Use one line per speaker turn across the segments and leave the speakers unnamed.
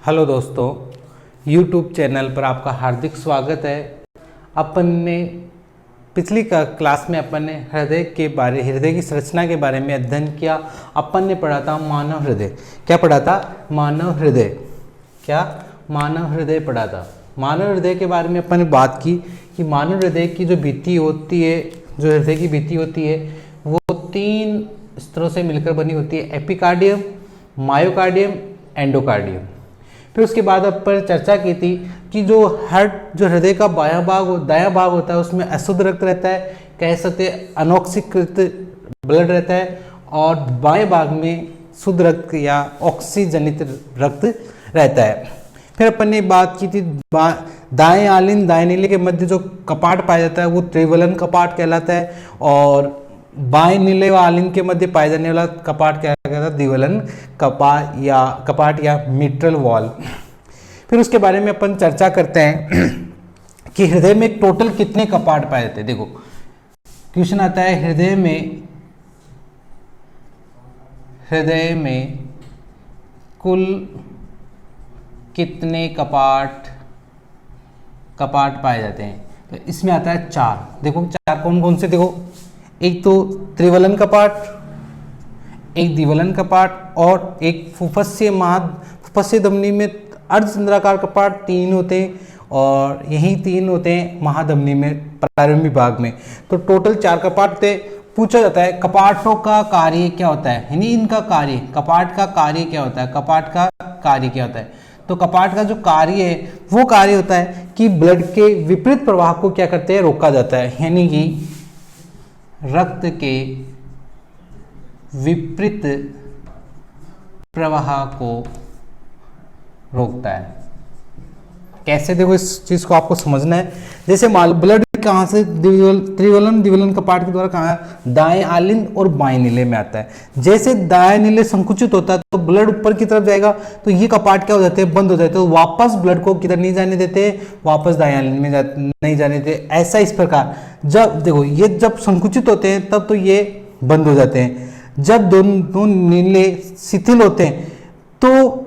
Hello दोस्तों, YouTube channel पर आपका हार्दिक स्वागत है। अपन ने पिछली क्लास में अपन ने हृदय की संरचना के बारे में अध्ययन किया। अपन ने पढ़ा था मानव हृदय। क्या पढ़ा था? मानव हृदय। क्या? मानव हृदय पढ़ा था। मानव हृदय के बारे में अपन ने बात की कि मानव हृदय की जो भित्ति होती है, जो हृदय की भित्ति होती है, वो 3 स्तरों से मिलकर बनी होती है: एपिकार्डियम, मायोकार्डियम, एंडोकार्डियम। फिर उसके बाद अपन चर्चा की थी कि जो हृदय का दायां भाग होता है उसमें अशुद्ध रक्त रहता है, कह सकते हैं अनऑक्सीकृत ब्लड रहता है, और बाएं भाग में शुद्ध रक्त या ऑक्सीजनित रक्त रहता है। फिर अपन ने बात की थी दाएं आलिन दाएं नीले के मध्य जो कपाट पाया जाता है वो त्रिवलन कपाट कहलाता है, और बाएं नीले व आलिन के मध्य पाए जाने वाला कपाट क्या कहता है? द्विवलन कपाट या मिट्रल वॉल। फिर उसके बारे में अपन चर्चा करते हैं कि हृदय में टोटल कितने कपाट पाए जाते हैं। देखो क्वेश्चन आता है, हृदय में कुल कितने कपाट पाए जाते हैं? तो इसमें आता है 4। देखो 4 कौन कौन से? देखो एक तो त्रिवलन कपाट, एक द्विवलन कपाट, और एक फुफ्फुसीय धमनी में अर्धचंद्राकार कपाट 3 होते हैं, और यही 3 होते हैं महाधमनी में प्रारंभिक भाग में। तो टोटल 4 कपाट होते। पूछा जाता है कपाटों का कार्य क्या होता है, यानी इनका कार्य, कपाट का कार्य क्या होता है? कपाट का कार्य क्या होता है? तो कपाट का जो कार्य है वो कार्य होता है कि ब्लड के विपरीत प्रवाह को क्या करते हैं? रोका जाता है, यानी कि रक्त के विपरीत प्रवाह को रोकता है। कैसे? देखो इस चीज को आपको समझना है। जैसे ब्लड कहाँ से द्विवलन कपाट के द्वारा कहाँ? दाएं आलिन और बाएं नीले में आता है। जैसे दाएं नीले संकुचित होता है तो ब्लड ऊपर की तरफ जाएगा, तो ये कपाट क्या हो जाते हैं? बंद हो जाते हैं। तो वापस ब्लड को किधर नहीं जाने देते? वापस दाएं आलिन में नहीं जाने देते। ऐसा इस प्रकार जब देखो ये जब संकुचित होते हैं तब तो ये बंद हो जाते हैं। जब दोनों नीले शिथिल होते हैं तो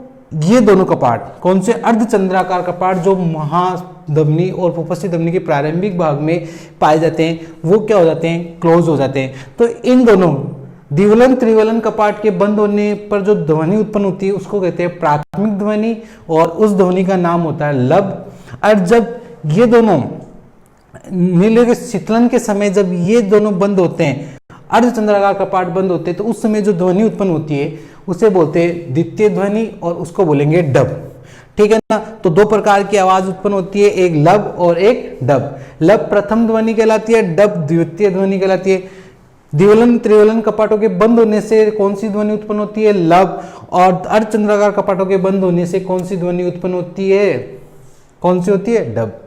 ये दोनों कपाट कौन से? अर्धचंद्राकार कपाट जो महाधमनी और फुफ्फुसीय धमनी के प्रारंभिक भाग में पाए जाते हैं वो क्या हो जाते हैं? क्लोज हो जाते हैं। तो इन दोनों द्विवलन त्रिवलन कपाट के बंद होने पर जो ध्वनि उत्पन्न होती है उसको कहते हैं प्राथमिक ध्वनि, और उस ध्वनि का नाम होता है लब। और जब ये दोनों नीले के शीतलन के समय जब ये दोनों बंद होते हैं, अर्धचंद्राकार कपाट बंद होते हैं, तो उस समय जो ध्वनि उत्पन्न होती है उसे बोलते हैं द्वितीय ध्वनि, और उसको बोलेंगे डब। ठीक है ना? तो 2 प्रकार की आवाज उत्पन्न होती है, एक लब और एक डब। लब प्रथम ध्वनि कहलाती है, डब द्वितीय ध्वनि कहलाती है। द्विवलन त्रिवलन कपाटों के बंद होने से कौन सी ध्वनि उत्पन्न होती है? लब। और अर्धचंद्राकार कपाटों के बंद होने से कौन सी ध्वनि उत्पन्न होती है? कौन सी होती है? डब।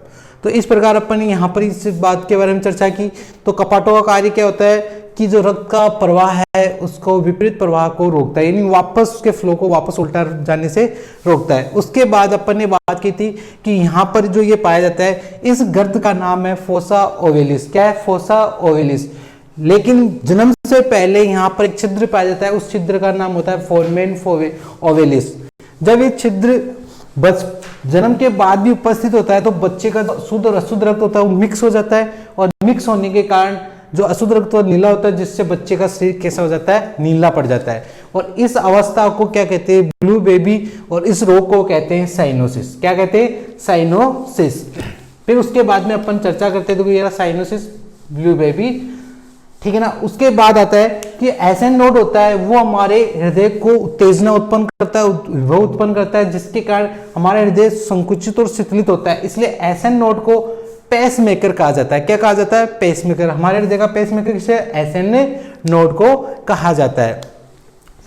तो इस प्रकार अपन ने यहाँ पर इस बात के बारे में चर्चा की। तो कपाटों का कार्य क्या होता है कि जो रक्त का प्रवाह है उसको विपरीत प्रवाह को रोकता है, यानी वापस उसके फ्लो को वापस उल्टा जाने से रोकता है। उसके बाद अपन ने बात की थी कि यहाँ पर जो ये पाया जाता है इस गर्त का नाम है फोसा ओवेलिस। क्या है? Fossa ovalis. लेकिन जन्म से पहले यहाँ पर एक छिद्र पाया जाता है, उस छिद्र का नाम होता है फोरमेन ओवेलिस। जब ये छिद्र जन्म के बाद भी उपस्थित होता है तो बच्चे का शुद्ध और अशुद्ध रक्त होता है वो मिक्स हो जाता है, और मिक्स होने के कारण जो अशुद्ध रक्त नीला होता है, जिससे बच्चे का शरीर कैसा हो जाता है? नीला पड़ जाता है। और इस अवस्था को क्या कहते हैं? Blue baby. और इस रोग को कहते हैं साइनोसिस। क्या कहते हैं? साइनोसिस। फिर उसके बाद में अपन चर्चा करते हैं, तो ये साइनोसिस, ब्लू बेबी। ठीक है ना? उसके बाद आता है कि एसएन नोड होता है, वो हमारे हृदय को उत्तेजना उत्पन्न करता है, विभव उत्पन्न करता है, जिसके कारण हमारा हृदय संकुचित और शिथिलित होता है। इसलिए एसएन नोड को पेस मेकर कहा जाता है। क्या कहा जाता है? Pacemaker. हमारे हृदय का पेस मेकर किसे? एसएन नोड को कहा जाता है।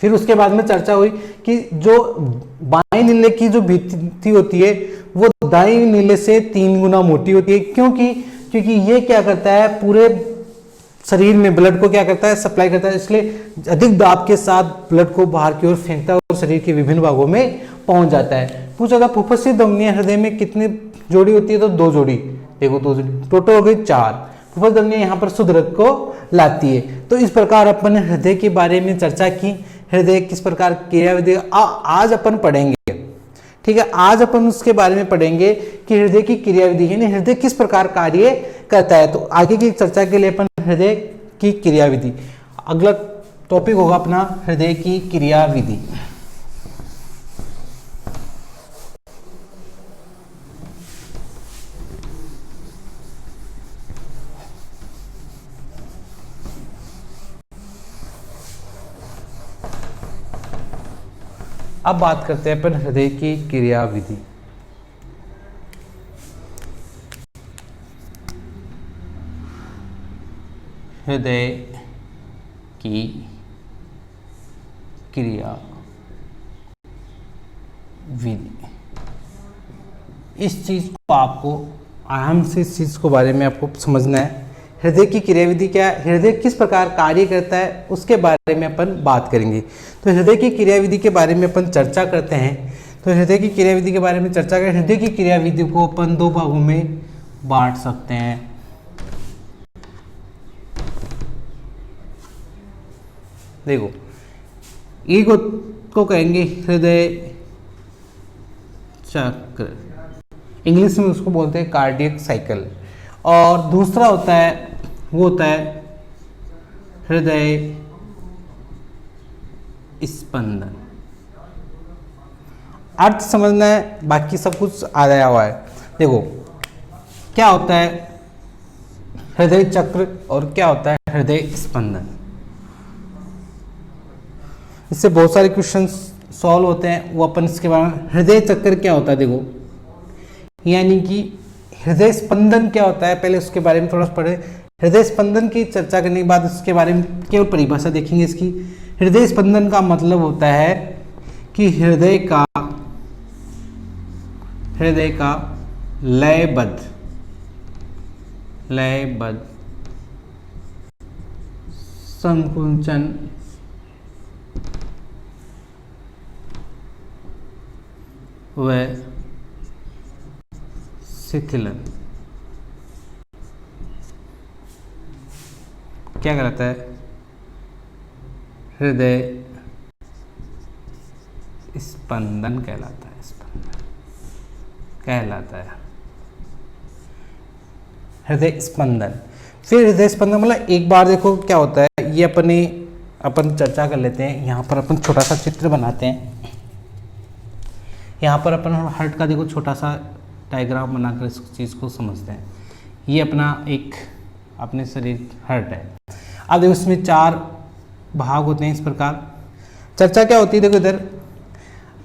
फिर उसके बाद में चर्चा हुई कि जो बाएं नीले की जो भित्ति होती है वो दाएं नीले से 3 गुना मोटी होती है। क्योंकि ये क्या करता है? पूरे शरीर में ब्लड को क्या करता है? सप्लाई करता है। इसलिए अधिक दाब के साथ ब्लड को बाहर की ओर फेंकता है और शरीर के विभिन्न भागों में पहुंच जाता है। पूछा था फुफ्फुसीय धमनियां हृदय में कितनी जोड़ी होती है? तो 2 जोड़ी। देखो 2 जोड़ी, टोटल हो गई 4। फुफ्फुस धमनियां यहाँ पर शुद्ध रक्त को लाती है। तो इस प्रकार अपन ने हृदय के बारे में चर्चा की। हृदय किस प्रकार क्रियाविधि आज अपन पढ़ेंगे ठीक है, आज अपन उसके बारे में पढ़ेंगे कि हृदय की क्रियाविधि यानी हृदय किस प्रकार कार्य करता है। तो आगे की चर्चा के लिए अपन हृदय की क्रियाविधि, अगला टॉपिक होगा अपना हृदय की क्रियाविधि। अब बात करते हैं अपन हृदय की क्रियाविधि। हृदय की क्रिया विधि, इस चीज को आपको आराम से इस चीज को बारे में आपको समझना है। हृदय की क्रियाविधि क्या है, हृदय किस प्रकार कार्य करता है, उसके बारे में अपन बात करेंगे। तो हृदय की क्रियाविधि के बारे में अपन चर्चा करते हैं। तो हृदय की क्रियाविधि के बारे में चर्चा करें। हृदय की क्रियाविधि को अपन दो भागों में बांट सकते हैं। देखो, एक को कहेंगे हृदय चक्र, इंग्लिश में उसको बोलते हैं कार्डियक साइकिल, और दूसरा होता है वो होता है हृदय स्पंदन। अर्थ समझना है, बाकी सब कुछ आया हुआ है। देखो क्या होता है हृदय चक्र और क्या होता है हृदय स्पंदन। इससे बहुत सारे क्वेश्चन सॉल्व होते हैं, वो अपन इसके बारे में। हृदय चक्र क्या होता है, देखो यानी कि हृदय स्पंदन क्या होता है, पहले उसके बारे में थोड़ा पढ़े। हृदय स्पंदन की चर्चा करने के बाद उसके बारे में केवल परिभाषा देखेंगे इसकी। हृदय स्पंदन का मतलब होता है कि हृदय का लयबद्ध संकुचन व शिथिलन। क्या कहलाता है, हृदय स्पंदन कहलाता है, हृदय स्पंदन। फिर हृदय स्पंदन मतलब एक बार देखो क्या होता है, ये अपन चर्चा कर लेते हैं। यहाँ पर अपन छोटा सा चित्र बनाते हैं। यहाँ पर अपन हार्ट का देखो छोटा सा डायग्राम बनाकर इस चीज़ को समझते हैं। ये अपना एक अपने शरीर हार्ट है। अब देखो इसमें 4 भाग होते हैं। इस प्रकार चर्चा क्या होती है, देखो इधर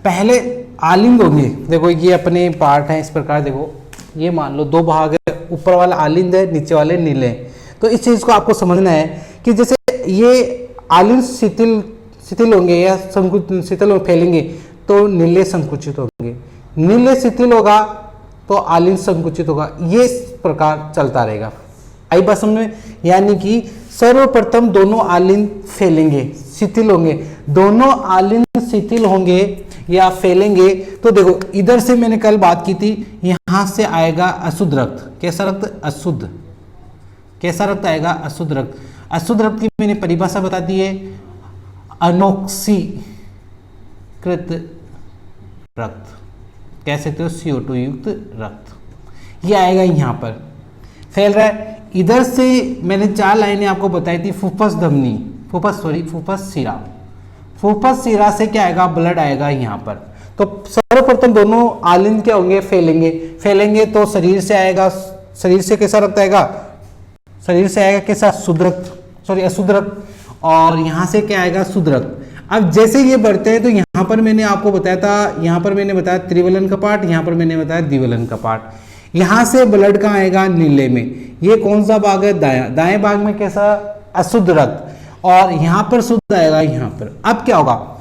पहले आलिंद होंगे। देखो ये अपने पार्ट हैं। इस प्रकार देखो ये मान लो 2 भाग है, ऊपर वाला आलिंद है, नीचे वाले नीले हैं। तो इस चीज़ को आपको समझना है कि जैसे ये आलिंद शिथिल होंगे या शिथिल फैलेंगे तो नीले संकुचित होंगे, नीले शिथिल होगा तो आलिंद संकुचित होगा। ये इस प्रकार चलता रहेगा। आई बात समझ में, यानी कि सर्वप्रथम दोनों आलिंद फैलेंगे, शिथिल होंगे। दोनों आलिंद शिथिल होंगे या फैलेंगे तो देखो इधर से मैंने कल बात की थी, यहां से आएगा अशुद्ध रक्त। कैसा रक्त, अशुद्ध। कैसा रक्त आएगा, अशुद्ध रक्त। अशुद्ध रक्त की मैंने परिभाषा बता दी है, अनॉक्सीकृत रक्त, कह सकते हो CO2 युक्त रक्त। ये आएगा यहां पर फैल रहा है। इधर से मैंने 4 लाइनें आपको बताई थी, फुफ्फुस धमनी, फुफ्फुस शिरा से क्या आएगा, ब्लड आएगा यहाँ पर। तो सर्वप्रथम दोनों आलिंद क्या होंगे, फैलेंगे तो शरीर से आएगा। शरीर से कैसा रक्त आएगा, शरीर से आएगा कैसा, अशुद्ध रक्त। और यहाँ से क्या आएगा, शुद्ध रक्त। अब जैसे ये बढ़ते हैं तो यहाँ पर मैंने आपको बताया था, यहाँ पर मैंने बताया त्रिवलन का पार्ट, यहाँ पर मैंने बताया द्विवलन का पार्ट। यहाँ से ब्लड कहाँ आएगा, नीले में। ये कौन सा भाग है, दाएं भाग में कैसा, अशुद्ध रक्त। और यहाँ पर शुद्ध आएगा यहाँ पर। अब क्या होगा,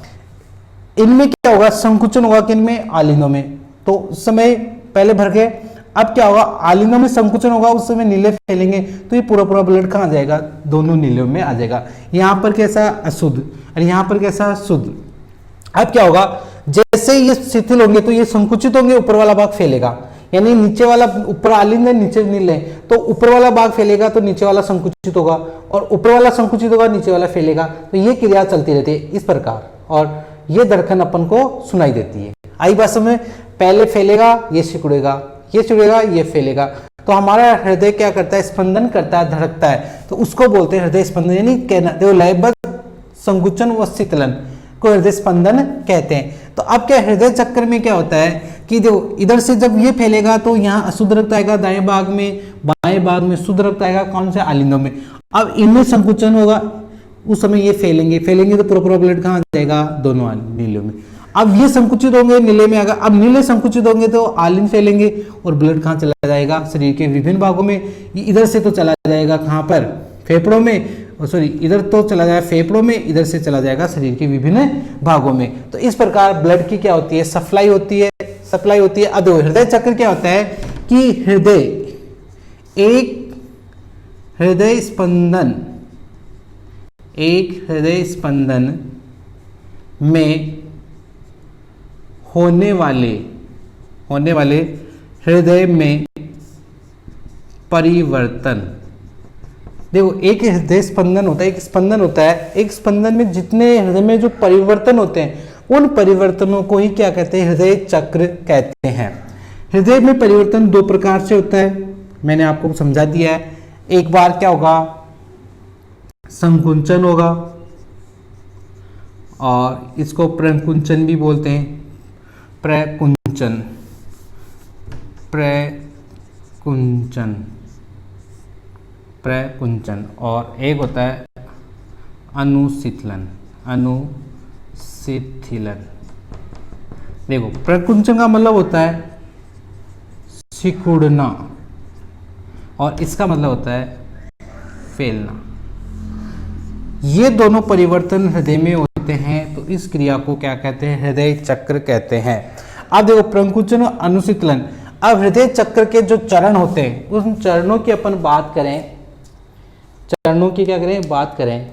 इनमें क्या होगा, संकुचन होगा किनमें, आलिंदों में। तो उस समय पहले भर गए। अब क्या होगा, आलिंदों में संकुचन होगा, उस समय नीले फैलेंगे तो ये पूरा ब्लड कहाँ जाएगा, दोनों नीलों में आ जाएगा। यहाँ पर कैसा, अशुद्ध, और यहाँ पर कैसा, शुद्ध। अब क्या होगा, जैसे ये शिथिल होंगे तो ये संकुचित होंगे, ऊपर वाला भाग फैलेगा। यानी नीचे वाला, ऊपर आलिंद है, नीचे नीले, तो ऊपर वाला भाग फैलेगा तो नीचे वाला संकुचित होगा, और ऊपर वाला संकुचित होगा, नीचे वाला फैलेगा। तो ये क्रिया चलती रहती है इस प्रकार, और ये धड़कन अपन को सुनाई देती है। आई बात में पहले फैलेगा, ये सिकुड़ेगा, ये सिकुड़ेगा, ये फैलेगा। तो हमारा हृदय क्या करता है, स्पंदन करता है, धड़कता है, तो उसको बोलते हैं हृदय स्पंदन। यानी कहना देखो लयबद्ध संकुचन व शीतलन को हृदय स्पंदन कहते हैं। तो अब क्या हृदय चक्र में क्या होता है कि देखो इधर से जब ये फैलेगा तो यहाँ अशुद्ध रक्त आएगा दाएं भाग में, बाएं भाग में शुद्ध रक्त आएगा, कौन से आलिंदों में। अब इनमें संकुचन होगा, उस समय ये फैलेंगे, फैलेंगे तो पूरा ब्लड कहाँ जाएगा, दोनों नीलों में। अब ये संकुचित होंगे, नीले में आएगा। अब नीले संकुचित होंगे तो आलिंद फैलेंगे और ब्लड कहाँ चला जाएगा, शरीर के विभिन्न भागों में। इधर से तो चला जाएगा कहाँ पर, फेफड़ों में, सॉरी इधर तो चला जाएगा फेफड़ों में, इधर से चला जाएगा शरीर के विभिन्न भागों में। तो इस प्रकार ब्लड की क्या होती है, सप्लाई होती है, सप्लाई होती है। अब हृदय चक्र क्या होता है कि हृदय एक हृदय स्पंदन में होने वाले हृदय में परिवर्तन। देखो एक हृदय स्पंदन होता है, एक स्पंदन होता है, एक स्पंदन में जितने हृदय में जो परिवर्तन होते हैं उन परिवर्तनों को ही क्या कहते हैं, हृदय चक्र कहते हैं। हृदय में परिवर्तन दो प्रकार से होता है, मैंने आपको समझा दिया है। एक बार क्या होगा, संकुंचन होगा और इसको प्रकुंचन भी बोलते हैं, प्रकुंचन, और एक होता है अनुशीतलन। देखो प्रकुंचन का मतलब होता है सिकुड़ना और इसका मतलब होता है फैलना। ये दोनों परिवर्तन हृदय में होते हैं, तो इस क्रिया को क्या कहते हैं, हृदय चक्र कहते हैं। अब देखो प्रकुंचन और अनुशीतलन। अब हृदय चक्र के जो चरण होते हैं उन चरणों की अपन बात करें, चरणों की क्या करें, बात करें।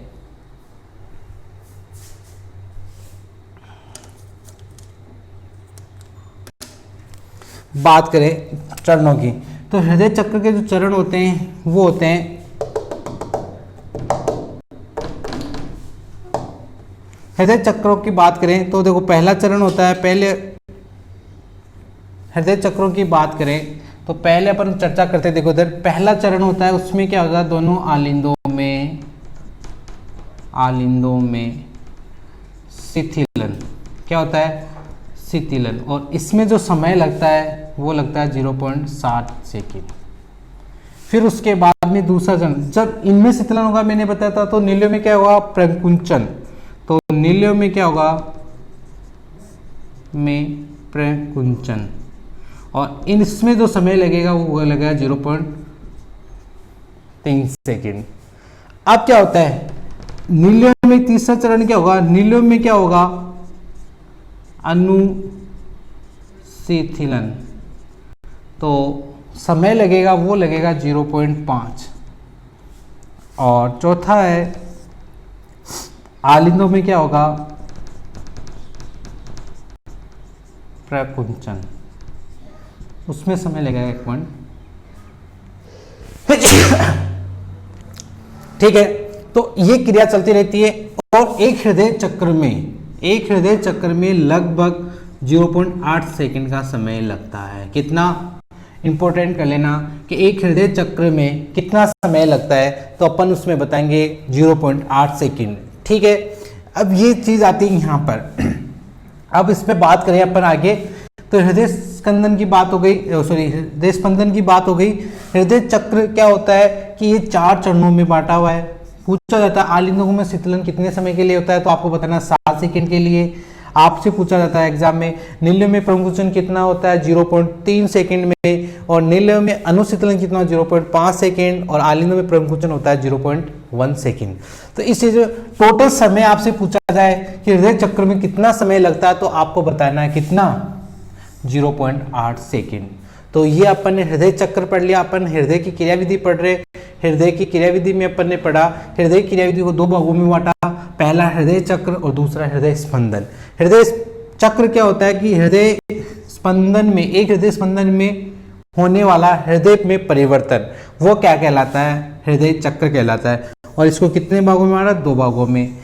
चरणों की, तो हृदय चक्र के जो चरण होते हैं वो होते हैं, हृदय चक्रों की बात करें तो देखो पहला चरण होता है, पहले हृदय चक्रों की बात करें तो पहले अपन चर्चा करते हैं। देखो इधर पहला चरण होता है, उसमें क्या होगा, दोनों आलिंदों में शिथिलन, क्या होता है, शिथिलन, और इसमें जो समय लगता है वो लगता है 0.7 सेकेंड। फिर उसके बाद में दूसरा चरण, जब इनमें शिथिलन होगा मैंने बताया था, तो नीलियों में क्या होगा, प्रकुंचन। तो नीलियों में क्या होगा, में प्रकुंचन, और इसमें जो समय लगेगा वो लगेगा 0.3 सेकेंड। अब क्या होता है, नीलियों में तीसरा चरण क्या होगा, नीलियों में क्या होगा, अनुशीथिलन, तो समय लगेगा वो लगेगा 0.5। और चौथा है आलिंदों में क्या होगा, प्रकुंचन, उसमें समय लगेगा 1 पॉइंट। ठीक है, तो ये क्रिया चलती रहती है। और एक हृदय चक्र में लगभग 0.8 सेकंड का समय लगता है। कितना इंपॉर्टेंट कर लेना कि एक हृदय चक्र में कितना समय लगता है, तो अपन उसमें बताएंगे 0.8 सेकंड। ठीक है, अब ये चीज आती है यहाँ पर। अब इस पे बात करें अपन आगे, तो हृदय स्पंदन की बात हो गई, सॉरी हृदय स्पंदन की बात हो गई। हृदय चक्र क्या होता है कि ये 4 चरणों में बांटा हुआ है। पूछा जाता है आलिंदों में शीतलन कितने समय के लिए होता है, तो आपको बताना 7 सेकंड के लिए। आपसे पूछा जाता है एग्जाम में नीलियों में प्रकुंचन कितना होता है, 0.3 सेकंड में, और नीलियों में अनुशीतलन कितना, 0.5 सेकंड, और आलिंदों में प्रकुंचन होता है 0.1 सेकंड। तो इससे जो टोटल समय आपसे पूछा जाए कि हृदय चक्र में कितना समय लगता है, तो आपको बताना है कितना, 0.8 सेकंड। तो ये अपन ने हृदय चक्र पढ़ लिया। अपन हृदय की क्रियाविधि पढ़ रहे। हृदय की क्रियाविधि में अपन ने पढ़ा, हृदय की क्रियाविधि को 2 भागों में बांटा, पहला हृदय चक्र और दूसरा हृदय स्पंदन। हृदय चक्र क्या होता है कि हृदय स्पंदन में, एक हृदय स्पंदन में होने वाला हृदय में परिवर्तन, वो क्या कहलाता है, हृदय चक्र कहलाता है। और इसको कितने भागों में बांटा, 2 भागों में,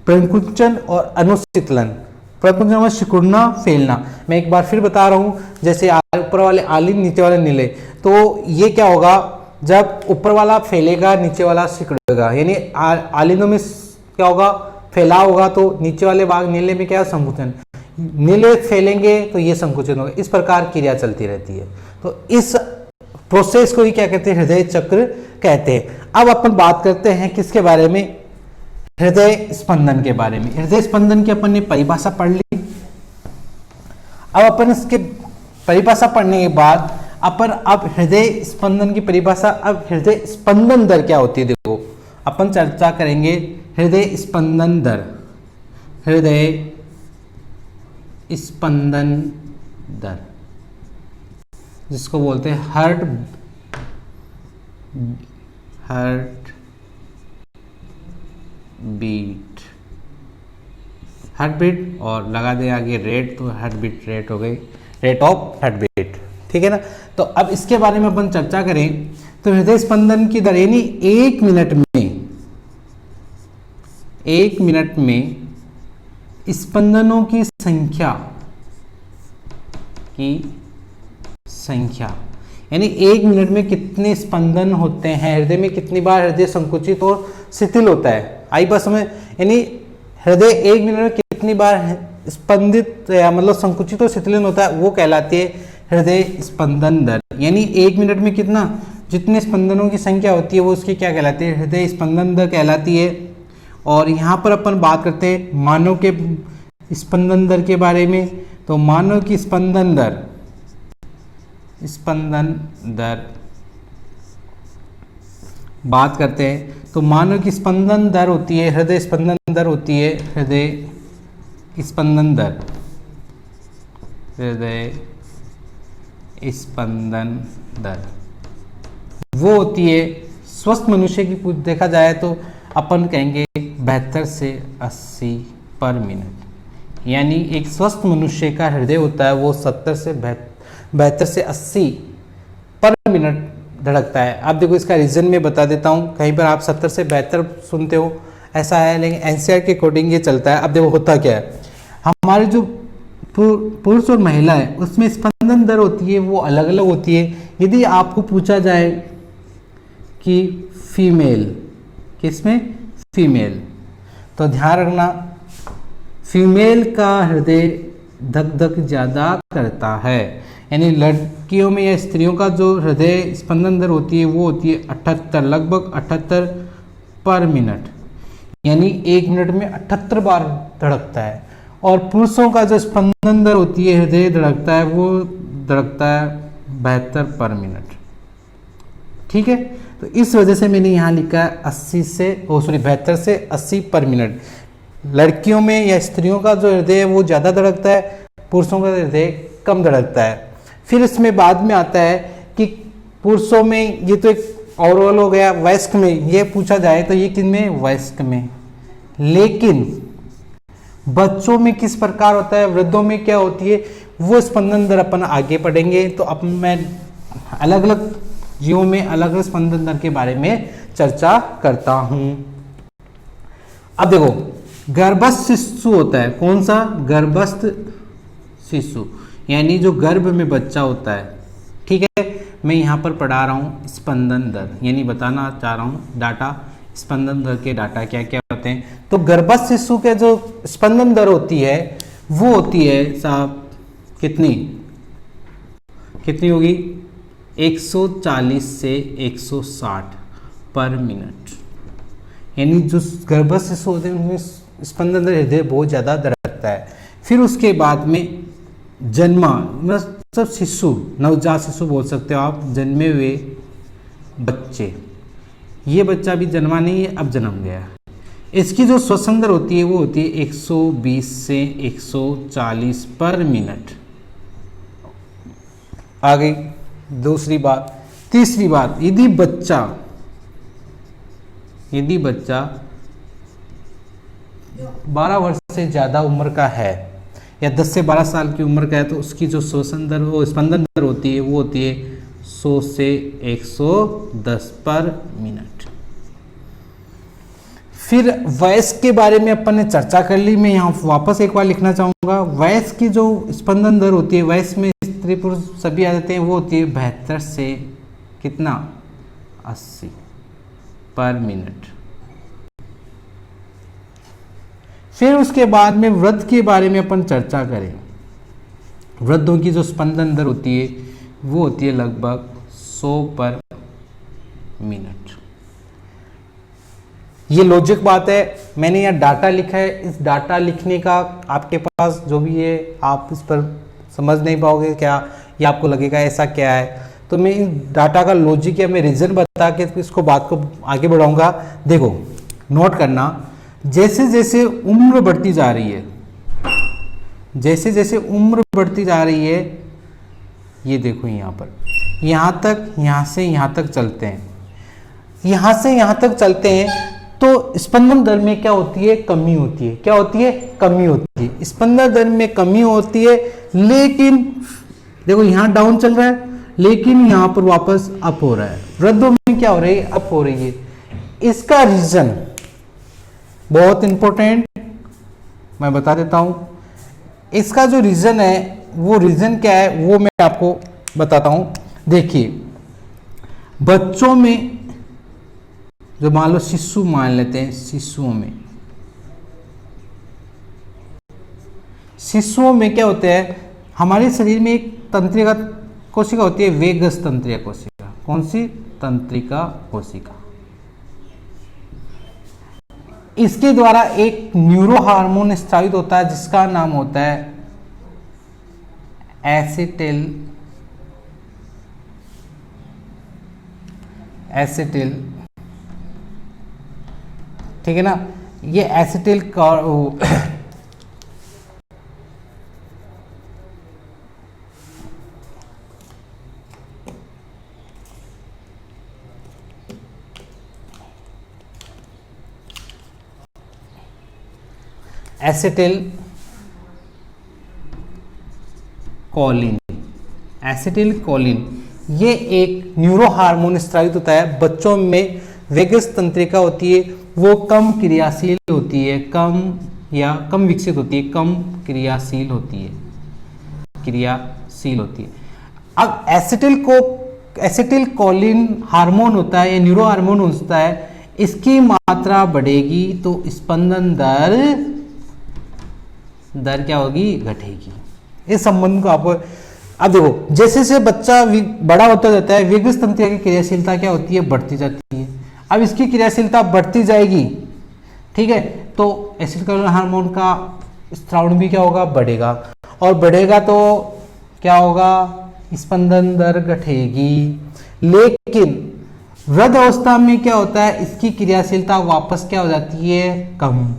प्रकुंचन और अनुशीतलन। प्रपंच में सिकुड़ना फैलना। मैं एक बार फिर बता रहा हूँ, जैसे ऊपर वाले आलिंद नीचे वाले नीले, तो ये क्या होगा, जब ऊपर वाला फैलेगा नीचे वाला सिकुड़ेगा, यानी आलिंदों में क्या होगा, फैलाव होगा, तो नीचे वाले भाग नीले में क्या संकुचन, नीले फैलेंगे तो ये संकुचन होगा। इस प्रकार क्रिया चलती रहती है। तो इस प्रोसेस को ही क्या कहते हैं, हृदय चक्र कहते हैं। अब अपन बात करते हैं किसके बारे में, हृदय स्पंदन के बारे में। हृदय स्पंदन की अपन ने परिभाषा पढ़ ली। अब अपन इसके परिभाषा पढ़ने के बाद अपन अब हृदय स्पंदन की परिभाषा, अब हृदय स्पंदन दर क्या होती है, देखो अपन चर्चा करेंगे हृदय स्पंदन दर। हृदय स्पंदन दर जिसको बोलते हैं हार्ट बीट, हार्ट बीट, और लगा दे आगे रेट, तो हार्ट बीट रेट हो गई, रेट ऑफ हार्ट बीट, ठीक है ना। तो अब इसके बारे में अपन चर्चा करें तो हृदय स्पंदन की दर यानी 1 मिनट में स्पंदनों की संख्या यानी 1 मिनट में कितने स्पंदन होते हैं, हृदय में कितनी बार हृदय संकुचित और शिथिल होता है। आई बात समझ, यानी हृदय 1 मिनट में कितनी बार स्पंदित या मतलब संकुचित और शिथिल होता है, वो कहलाती है हृदय स्पंदन दर। यानी 1 मिनट में कितना, जितने स्पंदनों की संख्या होती है वो उसकी क्या कहलाती है, हृदय स्पंदन दर कहलाती है। और यहाँ पर अपन बात करते हैं मानव के स्पंदन दर के बारे में। तो मानव की स्पंदन दर बात करते हैं तो मानव की स्पंदन दर होती है, हृदय स्पंदन दर होती है, हृदय स्पंदन दर वो होती है स्वस्थ मनुष्य की देखा जाए तो अपन कहेंगे 72 से 80 पर मिनट। यानी एक स्वस्थ मनुष्य का हृदय होता है वो 72 से 80 पर मिनट धड़कता है। अब देखो इसका रीजन में बता देता हूँ, कहीं पर आप 70 से 72 सुनते हो ऐसा है, लेकिन एनसीआर के अकॉर्डिंग ये चलता है। अब देखो होता क्या है, हमारे जो पुरुष और महिला है उसमें स्पंदन दर होती है वो अलग अलग होती है। यदि आपको पूछा जाए कि फीमेल, किसमें फीमेल, तो ध्यान रखना फीमेल का हृदय धक धक ज़्यादा करता है। यानी लड़कियों में या स्त्रियों का जो हृदय स्पंदन दर होती है वो होती है 78, लगभग 78 पर मिनट, यानी 1 मिनट में 78 बार धड़कता है। और पुरुषों का जो स्पंदन दर होती है हृदय धड़कता है वो धड़कता है 72 पर मिनट, ठीक है। तो इस वजह से मैंने यहाँ लिखा है 72 से 80 पर मिनट। लड़कियों में या स्त्रियों का जो हृदय है वो ज़्यादा धड़कता है, पुरुषों का हृदय कम धड़कता है। फिर इसमें बाद में आता है कि पुरुषों में, ये तो एक ओवरऑल हो गया, वयस्क में ये पूछा जाए तो ये किन में, वयस्क में। लेकिन बच्चों में किस प्रकार होता है, वृद्धों में क्या होती है, वो स्पंदन दर अपन आगे पढ़ेंगे। तो अब मैं अलग अलग जीवों में अलग अलग स्पंदन दर के बारे में चर्चा करता हूं। अब देखो गर्भस्थ शिशु होता है, कौन सा, गर्भस्थ शिशु, यानी जो गर्भ में बच्चा होता है, ठीक है। मैं यहाँ पर पढ़ा रहा हूँ स्पंदन दर, यानी बताना चाह रहा हूँ डाटा, स्पंदन दर के डाटा क्या क्या होते हैं। तो गर्भस्थ शिशु के जो स्पंदन दर होती है वो होती है साहब कितनी होगी, 140 से 160 पर मिनट। यानी जो गर्भस्थ शिशु होते हैं उनमें स्पंदन दर हृदय बहुत ज़्यादा धड़कता है। फिर उसके बाद में जन्मा, मतलब शिशु, नवजात शिशु बोल सकते हो आप, जन्मे हुए बच्चे, ये बच्चा भी जन्मा नहीं है, अब जन्म गया, इसकी जो श्वसन दर होती है वो होती है 120 से 140 पर मिनट। आ गई दूसरी बात। तीसरी बात, यदि बच्चा 12 वर्ष से ज़्यादा उम्र का है या 10 से 12 साल की उम्र का है तो उसकी जो श्वसन दर, वो स्पंदन दर होती है वो होती है 100 से 110 पर मिनट। फिर वयस्क के बारे में अपन ने चर्चा कर ली। मैं यहाँ वापस एक बार लिखना चाहूँगा, वयस्क की जो स्पंदन दर होती है, वयस्क में स्त्री पुरुष सभी आ जाते हैं, वो होती है 72 से कितना 80 पर मिनट। फिर उसके बाद में वृद्ध के बारे में अपन चर्चा करें। वृद्धों की जो स्पंदन दर होती है वो होती है लगभग 100 पर मिनट। ये लॉजिक बात है, मैंने यहाँ डाटा लिखा है। इस डाटा लिखने का आपके पास जो भी है आप इस पर समझ नहीं पाओगे क्या, या आपको लगेगा ऐसा क्या है। तो मैं इस डाटा का लॉजिक या मैं रीजन बता के इसको बात को आगे बढ़ाऊंगा। देखो नोट करना, जैसे जैसे उम्र बढ़ती जा रही है, जैसे जैसे उम्र बढ़ती जा रही है, ये देखो यहाँ पर, यहाँ तक, यहाँ से यहाँ तक चलते हैं, यहाँ से यहाँ तक चलते हैं, तो स्पंदन दर में क्या होती है, कमी होती है। क्या होती है, कमी होती है। स्पंदन दर में कमी होती है, लेकिन देखो यहाँ डाउन चल रहा है, लेकिन यहाँ पर वापस अप हो रहा है। वृद्धों में क्या हो रही है, अप हो रही है। इसका रीजन बहुत इंपॉर्टेंट मैं बता देता हूं। इसका जो रीजन है वो रीजन क्या है वो मैं आपको बताता हूं। देखिए बच्चों में जो मान लो शिशु मान लेते हैं, शिशुओं में क्या होता है, हमारे शरीर में एक तंत्रिका कोशिका होती है, वेगस तंत्रिका कोशिका। कौन सी, तंत्रिका कोशिका। इसके द्वारा एक न्यूरो हार्मोन स्रावित होता है जिसका नाम होता है एसिटिल, ठीक है ना। ये एसिटिल एसिटिल कोलिन ये एक न्यूरो हार्मोन स्रावित होता है। बच्चों में वेगस तंत्रिका होती है, वो कम क्रियाशील होती है, कम विकसित होती है, कम क्रियाशील होती है। अब एसिटिल कोलिन हार्मोन होता है, ये न्यूरो हार्मोन होता है, इसकी मात्रा बढ़ेगी तो स्पंदन दर क्या होगी, घटेगी। इस संबंध को आपको अब देखो, जैसे जैसे बच्चा बड़ा होता जाता है, वेगस तंत्रिका की क्रियाशीलता क्या होती है, बढ़ती जाती है। अब इसकी क्रियाशीलता बढ़ती जाएगी, ठीक है, तो एसिटिल हार्मोन का स्रावण भी क्या होगा, बढ़ेगा, और बढ़ेगा तो क्या होगा, स्पंदन दर घटेगी। लेकिन वृद्ध अवस्था में क्या होता है, इसकी क्रियाशीलता वापस क्या हो जाती है, कम।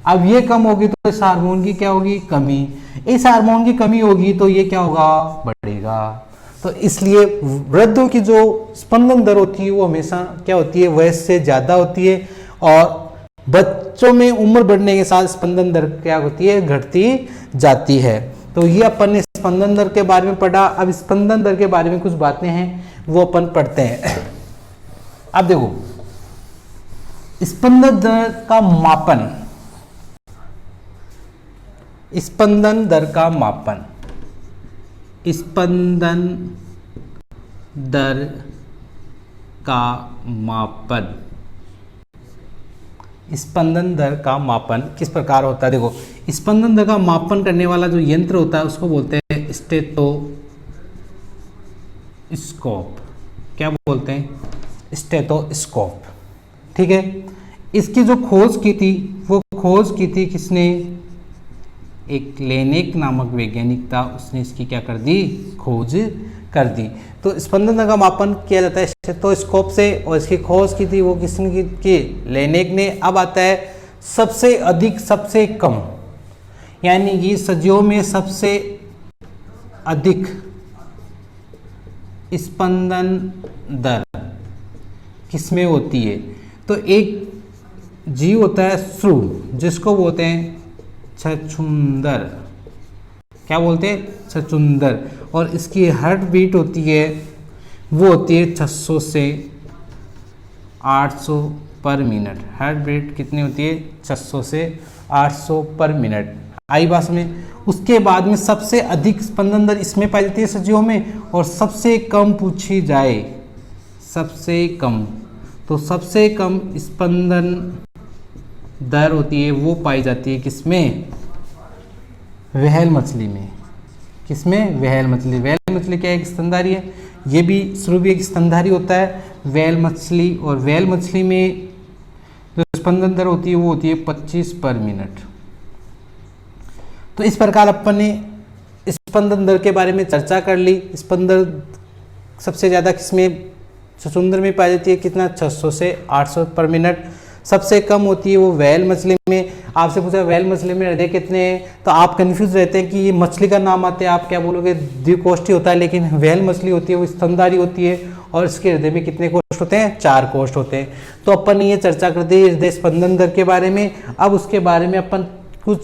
अब ये कम होगी तो इस हार्मोन की क्या होगी, कमी। इस हार्मोन की कमी होगी तो ये क्या होगा, बढ़ेगा। तो इसलिए वृद्धों की जो स्पंदन दर होती है वो हमेशा क्या होती है, वयस्क से ज्यादा होती है, और बच्चों में उम्र बढ़ने के साथ स्पंदन दर क्या होती है, घटती जाती है। तो ये अपन ने स्पंदन दर के बारे में पढ़ा। अब स्पंदन दर के बारे में कुछ बातें हैं वो अपन पढ़ते हैं। अब देखो स्पंदन दर का मापन, स्पंदन दर का मापन, स्पंदन दर का मापन, स्पंदन दर का मापन किस प्रकार होता है। देखो स्पंदन दर का मापन करने वाला जो यंत्र होता है उसको बोलते हैं स्टेथोस्कोप। क्या बोलते हैं, स्टेथोस्कोप, ठीक है। इसकी जो खोज की थी वो खोज की थी किसने, एक लेनेक नामक वैज्ञानिक था, उसने इसकी क्या कर दी, खोज कर दी। तो स्पंदन दर का मापन किया जाता है स्टेथोस्कोप से, और इसकी खोज की थी वो किसने की, लेनेक ने। अब आता है सबसे अधिक सबसे कम, यानी कि सदियों में सबसे अधिक स्पंदन दर किसमें होती है। तो एक जीव होता है श्रू, जिसको बोलते हैं छछूंदर। क्या बोलते हैं, छछूंदर। और इसकी हार्ट बीट होती है वो होती है 600 से 800 पर मिनट। हार्ट रेट कितनी होती है? 600 से 800 पर मिनट। आई बात में। उसके बाद में सबसे अधिक स्पंदन दर इसमें पाई जाती है सजीवों में, और सबसे कम पूछी जाए, सबसे कम, तो सबसे कम स्पंदन दर होती है वो पाई जाती है किसमें? व्हेल मछली में। किसमें? व्हेल मछली। व्हेल मछली क्या है? एक स्तनधारी है। ये भी शुरू भी एक स्तनधारी होता है व्हेल मछली, और व्हेल मछली में जो स्पंदन दर होती है वो होती है 25 पर मिनट। तो इस प्रकार अपन ने स्पंदन दर के बारे में चर्चा कर ली। स्पंदन सबसे ज़्यादा किसमें? चुचुंदर में पाई जाती है, कितना? 600 से 800 पर मिनट। सबसे कम होती है वो व्हेल मछली में। आपसे पूछा व्हेल मछली में हृदय कितने हैं, तो आप कंफ्यूज रहते हैं कि ये मछली का नाम आते हैं, आप क्या बोलोगे? द्विकोष्ठी होता है, लेकिन व्हेल मछली होती है वो स्तनधारी होती है, और इसके हृदय में कितने कोष्ठ होते हैं? 4 कोष्ठ होते हैं। तो अपन ने ये चर्चा कर दी हृदय स्पंदन दर के बारे में। अब उसके बारे में अपन कुछ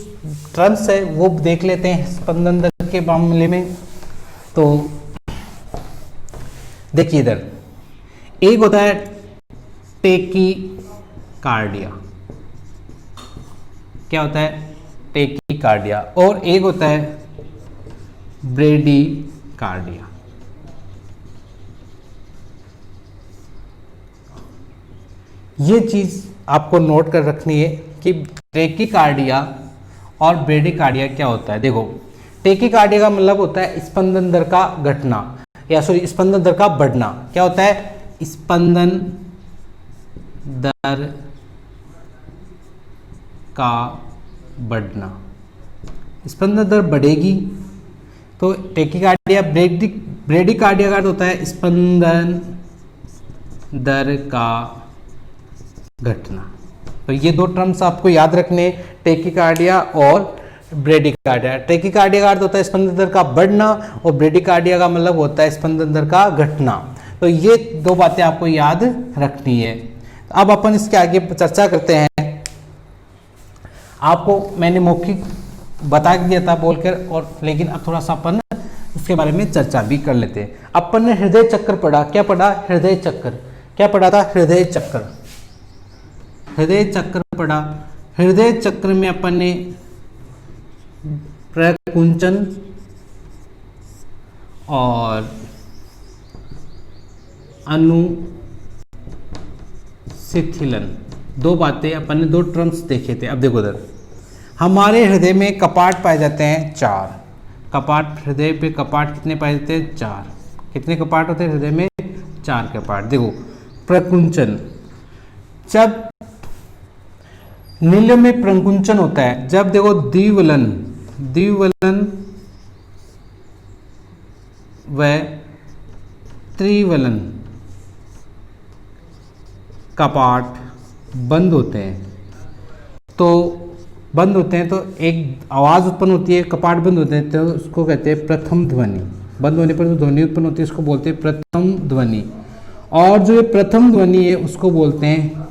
टर्म्स है वो देख लेते हैं स्पंदन दर के मामले में। तो देखिए इधर एक होता है टेकीकार्डिया। क्या होता है? टेकीकार्डिया। और एक होता है ब्रेडीकार्डिया। ये चीज आपको नोट कर रखनी है कि टेकीकार्डिया और ब्रेडीकार्डिया क्या होता है। देखो, टेकीकार्डिया का मतलब होता है स्पंदन दर का घटना, या सॉरी स्पंदन दर का बढ़ना। क्या होता है? स्पंदन दर का बढ़ना। स्पंदन दर बढ़ेगी तो टेकीकार्डिया। ब्रेडीकार्डिया का अर्थ होता है स्पंदन दर का घटना। तो ये दो टर्म्स आपको याद रखने, टेकीकार्डिया और ब्रेडीकार्डिया। टेकीकार्डिया का अर्थ होता है स्पंदन दर का बढ़ना, और ब्रेडीकार्डिया का मतलब होता है स्पंदन दर का घटना। तो ये दो बातें आपको याद रखनी है। अब अपन इसके आगे चर्चा करते हैं। आपको मैंने मौखिक बता दिया था बोलकर, और लेकिन अब थोड़ा सा अपन इसके बारे में चर्चा भी कर लेते हैं। अपन ने हृदय चक्र पढ़ा। क्या पढ़ा? हृदय चक्र। क्या पढ़ा था? हृदय चक्र। हृदय चक्र पढ़ा। हृदय चक्र में अपन ने प्रकुंचन और अनुशिथिलन, दो बातें अपन ने, दो टर्म्स देखे थे। अब देखो इधर हमारे हृदय में कपाट पाए जाते हैं 4 कपाट। हृदय पे कपाट कितने पाए जाते हैं? 4। कितने कपाट होते हैं हृदय में? 4 कपाट। देखो प्रकुंचन, जब नील में प्रकुंचन होता है, जब देखो द्विवलन व त्रिवलन कपाट बंद होते हैं, तो एक आवाज उत्पन्न होती है, कपाट बंद होते हैं, तो उसको कहते हैं प्रथम ध्वनि। बंद होने पर जो ध्वनि उत्पन्न होती है उसको बोलते हैं प्रथम ध्वनि। और जो ये प्रथम ध्वनि है उसको बोलते हैं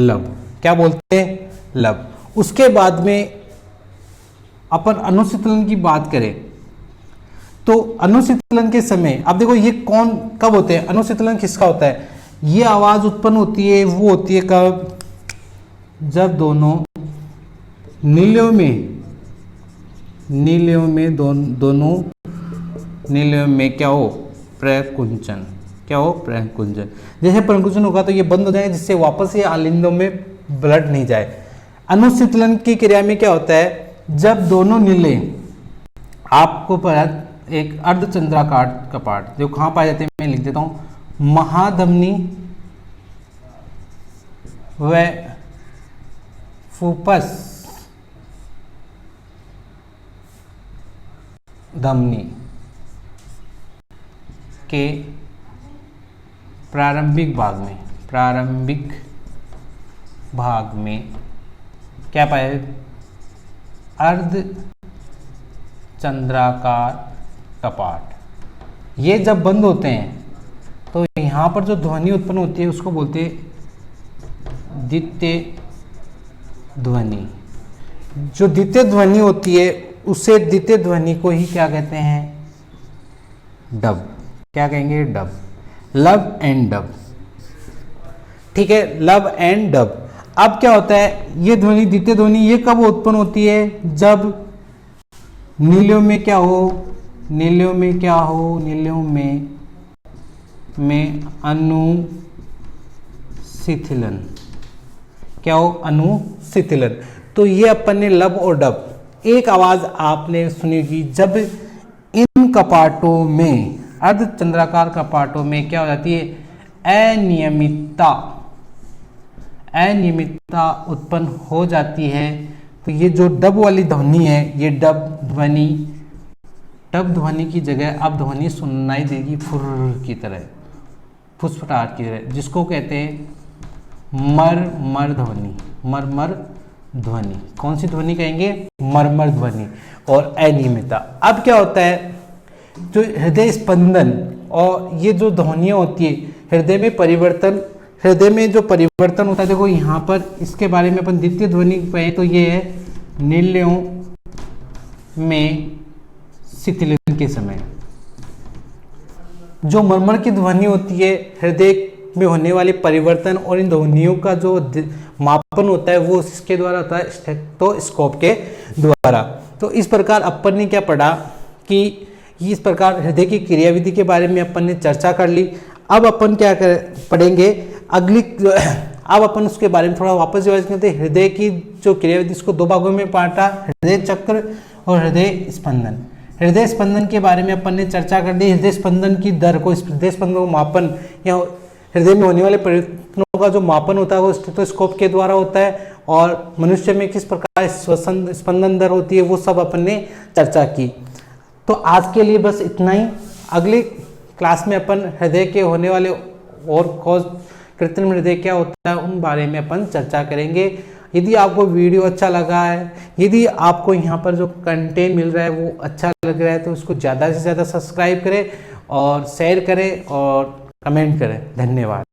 लब। क्या बोलते हैं? लब। उसके बाद में अपन अनुशीतलन की बात करें तो अनुशीतलन के समय, अब देखो ये कौन कब होते हैं? अनुशीतलन किसका होता है? ये आवाज उत्पन्न होती है वो होती है कब? जब दोनों नीलियों में क्या हो? प्रकुंचन। क्या हो? प्रकुंचन। जैसे प्रकुंचन होगा तो ये बंद हो जाएगा, जिससे वापस ये आलिंदों में ब्लड नहीं जाए। अनुशीतलन की क्रिया में क्या होता है? जब दोनों नीले, आपको पता एक अर्धचंद्राकार कपाट जो कहाँ पाए जाते हैं, मैं लिख देता हूँ, महाधमनी व फूफस धमनी के प्रारंभिक भाग में क्या पाए? अर्धचंद्राकार कपाट। ये जब बंद होते हैं तो यहाँ पर जो ध्वनि उत्पन्न होती है उसको बोलते हैं द्वितीय ध्वनि। जो द्वितीय ध्वनि होती है उसे द्वितीय ध्वनि को ही क्या कहते हैं? डब। क्या कहेंगे? डब। लब एंड डब। ठीक है, लब एंड डब। अब क्या होता है, ये ध्वनि द्वितीय ध्वनि ये कब उत्पन्न होती है, जब नीलियों में क्या हो, नीलियों में क्या हो, नीलियों में अनुशिथिलन, क्या हो, अनुशिथिलन। तो ये अपन ने लब और डब। एक आवाज आपने सुनी होगी जब इन कपाटों में, अर्धचंद्राकार कपाटों में क्या हो जाती है, अनियमितता उत्पन्न हो जाती है। तो ये जो डब वाली ध्वनि है, ये डब ध्वनि की जगह अब ध्वनि सुनाई देगी फुर की तरह, फुसफुटाहट की तरह, जिसको कहते हैं मरमर ध्वनि। मरमर ध्वनि, कौन सी ध्वनि कहेंगे, मरमर ध्वनि। और अनियमितता, अब क्या होता है, जो हृदय स्पंदन और ये जो ध्वनियाँ होती है, हृदय में परिवर्तन, हृदय में जो परिवर्तन होता है, देखो यहाँ पर इसके बारे में अपन द्वितीय ध्वनि कहें तो ये है नीलियों में शिथिलन के समय। जो मरमर की ध्वनि होती है, हृदय में होने वाले परिवर्तन और इन ध्वनियों का जो मापन होता है वो इसके द्वारा होता है, स्टेथोस्कोप के द्वारा। तो इस प्रकार अपन ने क्या पढ़ा कि इस प्रकार हृदय की क्रियाविधि के बारे में अपन ने चर्चा कर ली। अब अपन क्या पढ़ेंगे अगली, अब अपन उसके बारे में थोड़ा वापस रिवाइज करते हैं। हृदय की जो क्रियाविधि, इसको दो भागों में बांटा, हृदय चक्र और हृदय स्पंदन। हृदय स्पंदन के बारे में अपन ने चर्चा कर दी। हृदय स्पंदन की दर को, हृदय स्पंदन को मापन या हृदय में होने वाले परिवर्तनों का जो मापन होता है वो स्टेथोस्कोप के द्वारा होता है, और मनुष्य में किस प्रकार स्पंदन दर होती है वो सब अपन ने चर्चा की। तो आज के लिए बस इतना ही। अगली क्लास में अपन हृदय के होने वाले और कॉज, कृत्रिम हृदय क्या होता है, उन बारे में अपन चर्चा करेंगे। यदि आपको वीडियो अच्छा लगा है, यदि आपको यहाँ पर जो कंटेंट मिल रहा है वो अच्छा लग रहा है, तो उसको ज़्यादा से ज़्यादा सब्सक्राइब करें और शेयर करें और कमेंट करें। धन्यवाद।